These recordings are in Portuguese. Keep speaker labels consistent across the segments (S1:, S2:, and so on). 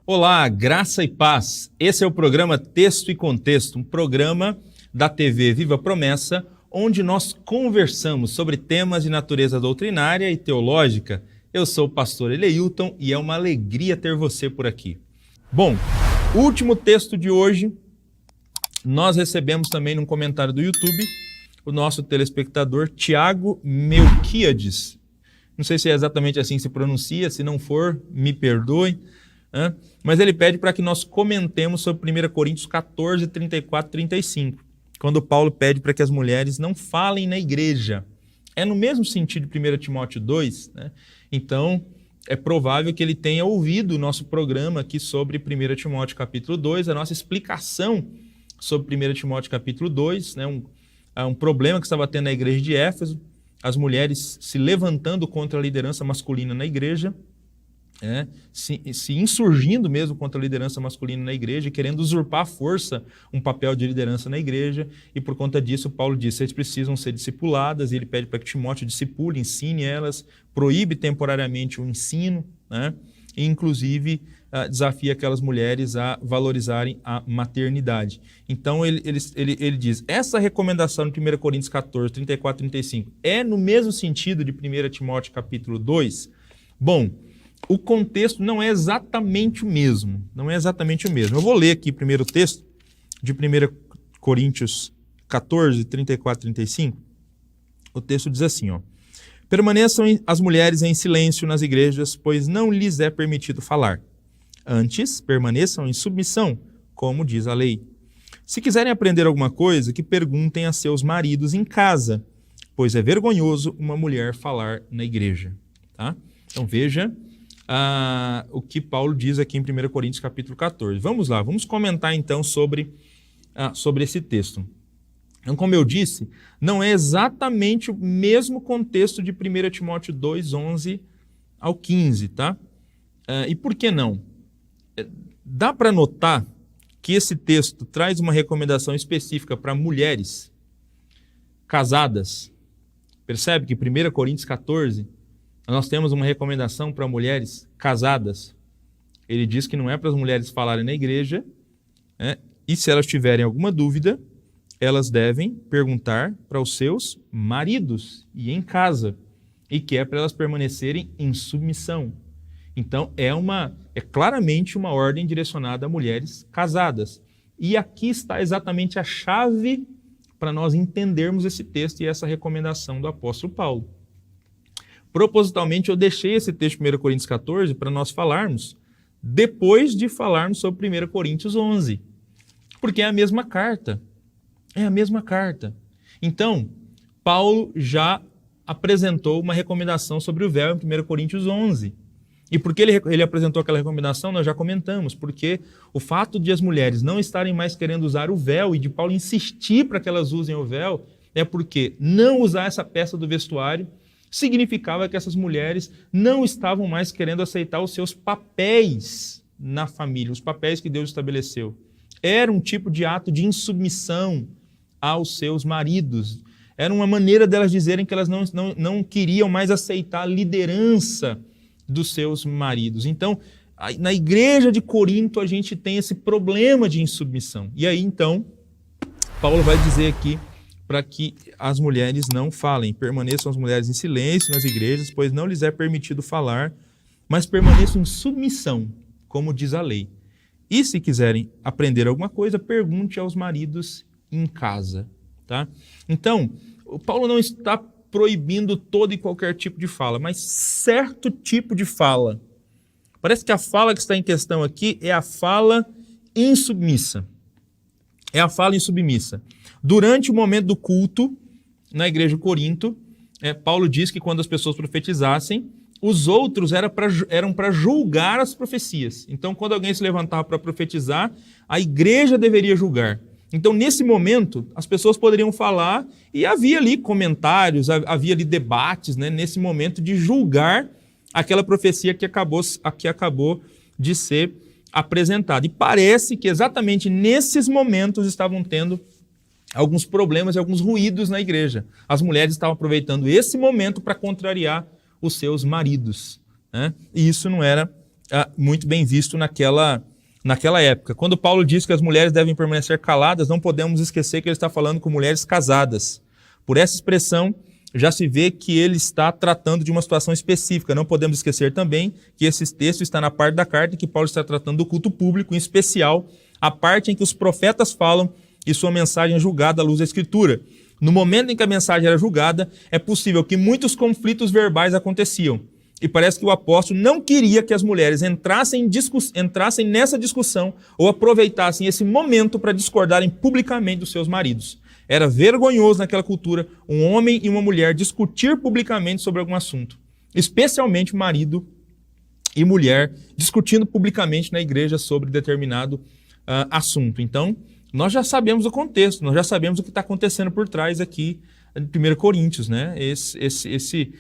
S1: Olá, graça e paz. Esse é o programa Texto e Contexto, um programa da TV Viva Promessa, onde nós conversamos sobre temas de natureza doutrinária e teológica. Eu sou o pastor Eleilton e é uma alegria ter você por aqui. Bom, o último texto de hoje, nós recebemos também num comentário do YouTube o nosso telespectador Tiago Melquíades. Não sei se é exatamente assim que se pronuncia, se não for, me perdoe. Mas ele pede para que nós comentemos sobre 1 Coríntios 14, 34 e 35, quando Paulo pede para que as mulheres não falem na igreja. É no mesmo sentido de 1 Timóteo 2, né? Então, é provável que ele tenha ouvido o nosso programa aqui sobre 1 Timóteo capítulo 2, a nossa explicação sobre 1 Timóteo capítulo 2, né? Um problema que estava tendo na igreja de Éfeso, as mulheres se levantando contra a liderança masculina na igreja, se insurgindo mesmo contra a liderança masculina na igreja, querendo usurpar à força um papel de liderança na igreja, e por conta disso Paulo diz, vocês precisam ser discipuladas, e ele pede para que Timóteo discipule, ensine elas, proíbe temporariamente o ensino, né? E inclusive desafia aquelas mulheres a valorizarem a maternidade. Então ele diz, essa recomendação no 1 Coríntios 14, 34 e 35 é no mesmo sentido de 1 Timóteo capítulo 2? Bom, o contexto não é exatamente o mesmo. Não é exatamente o mesmo. Eu vou ler aqui primeiro o texto de 1 Coríntios 14, 34 e 35. O texto diz assim, permaneçam as mulheres em silêncio nas igrejas, pois não lhes é permitido falar. Antes, permaneçam em submissão, como diz a lei. Se quiserem aprender alguma coisa, que perguntem a seus maridos em casa, pois é vergonhoso uma mulher falar na igreja. Tá? Então veja o que Paulo diz aqui em 1 Coríntios capítulo 14. Vamos lá, vamos comentar então sobre esse texto. Então, como eu disse, não é exatamente o mesmo contexto de 1 Timóteo 2, 11 ao 15, tá? E por que não? Dá para notar que esse texto traz uma recomendação específica para mulheres casadas. Percebe que 1 Coríntios 14, nós temos uma recomendação para mulheres casadas. Ele diz que não é para as mulheres falarem na igreja, e se elas tiverem alguma dúvida, elas devem perguntar para os seus maridos e em casa, e que é para elas permanecerem em submissão. Então, é claramente uma ordem direcionada a mulheres casadas. E aqui está exatamente a chave para nós entendermos esse texto e essa recomendação do apóstolo Paulo. Propositalmente, eu deixei esse texto de 1 Coríntios 14 para nós falarmos depois de falarmos sobre 1 Coríntios 11, porque é a mesma carta. É a mesma carta. Então, Paulo já apresentou uma recomendação sobre o véu em 1 Coríntios 11. E por que ele apresentou aquela recomendação, nós já comentamos, porque o fato de as mulheres não estarem mais querendo usar o véu e de Paulo insistir para que elas usem o véu, é porque não usar essa peça do vestuário significava que essas mulheres não estavam mais querendo aceitar os seus papéis na família, os papéis que Deus estabeleceu. Era um tipo de ato de insubmissão aos seus maridos. Era uma maneira delas dizerem que elas não queriam mais aceitar a liderança dos seus maridos. Então, na igreja de Corinto, a gente tem esse problema de insubmissão. E aí, então, Paulo vai dizer aqui para que as mulheres não falem. Permaneçam as mulheres em silêncio nas igrejas, pois não lhes é permitido falar, mas permaneçam em submissão, como diz a lei. E se quiserem aprender alguma coisa, pergunte aos maridos em casa. Tá? Então, o Paulo não está proibindo todo e qualquer tipo de fala, mas certo tipo de fala. Parece que a fala que está em questão aqui é a fala insubmissa. É a fala insubmissa. Durante o momento do culto, na igreja de Corinto, Paulo diz que quando as pessoas profetizassem, os outros eram para julgar as profecias. Então, quando alguém se levantava para profetizar, a igreja deveria julgar. Então, nesse momento, as pessoas poderiam falar e havia ali comentários, havia ali debates, né, nesse momento de julgar aquela profecia que acabou de ser apresentada. E parece que exatamente nesses momentos estavam tendo alguns problemas e alguns ruídos na igreja. As mulheres estavam aproveitando esse momento para contrariar os seus maridos, né? E isso não era muito bem visto naquela época. Quando Paulo diz que as mulheres devem permanecer caladas, não podemos esquecer que ele está falando com mulheres casadas. Por essa expressão, já se vê que ele está tratando de uma situação específica. Não podemos esquecer também que esse texto está na parte da carta em que Paulo está tratando do culto público, em especial a parte em que os profetas falam e sua mensagem é julgada à luz da Escritura. No momento em que a mensagem era julgada, é possível que muitos conflitos verbais aconteciam. E parece que o apóstolo não queria que as mulheres entrassem nessa discussão ou aproveitassem esse momento para discordarem publicamente dos seus maridos. Era vergonhoso naquela cultura um homem e uma mulher discutir publicamente sobre algum assunto. Especialmente marido e mulher discutindo publicamente na igreja sobre determinado assunto. Então, nós já sabemos o contexto, nós já sabemos o que está acontecendo por trás aqui de 1 Coríntios, né? Esse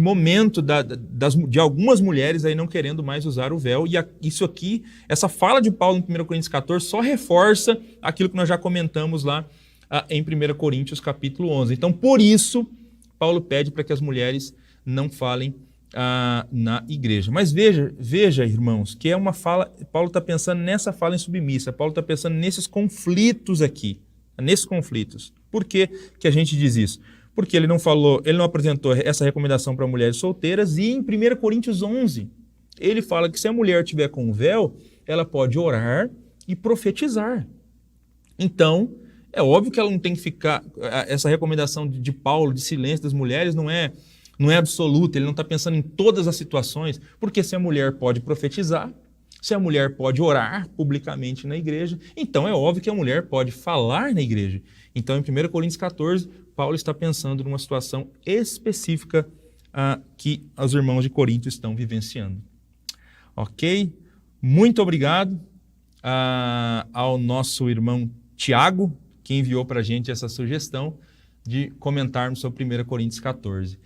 S1: momento de algumas mulheres aí não querendo mais usar o véu. E isso aqui, essa fala de Paulo em 1 Coríntios 14 só reforça aquilo que nós já comentamos lá em 1 Coríntios capítulo 11. Então, por isso, Paulo pede para que as mulheres não falem na igreja. Mas veja, irmãos, que é uma fala, Paulo está pensando nessa fala insubmissa, Paulo está pensando nesses conflitos aqui, nesses conflitos. Por que que a gente diz isso? Porque ele não apresentou essa recomendação para mulheres solteiras, e em 1 Coríntios 11, ele fala que se a mulher tiver com o véu, ela pode orar e profetizar. Então, é óbvio que ela não tem que ficar, essa recomendação de Paulo de silêncio das mulheres não é absoluta, ele não está pensando em todas as situações, porque se a mulher pode profetizar, se a mulher pode orar publicamente na igreja, então é óbvio que a mulher pode falar na igreja. Então, em 1 Coríntios 14, Paulo está pensando numa situação específica que os irmãos de Corinto estão vivenciando. Ok? Muito obrigado ao nosso irmão Tiago, que enviou para a gente essa sugestão de comentarmos sobre 1 Coríntios 14.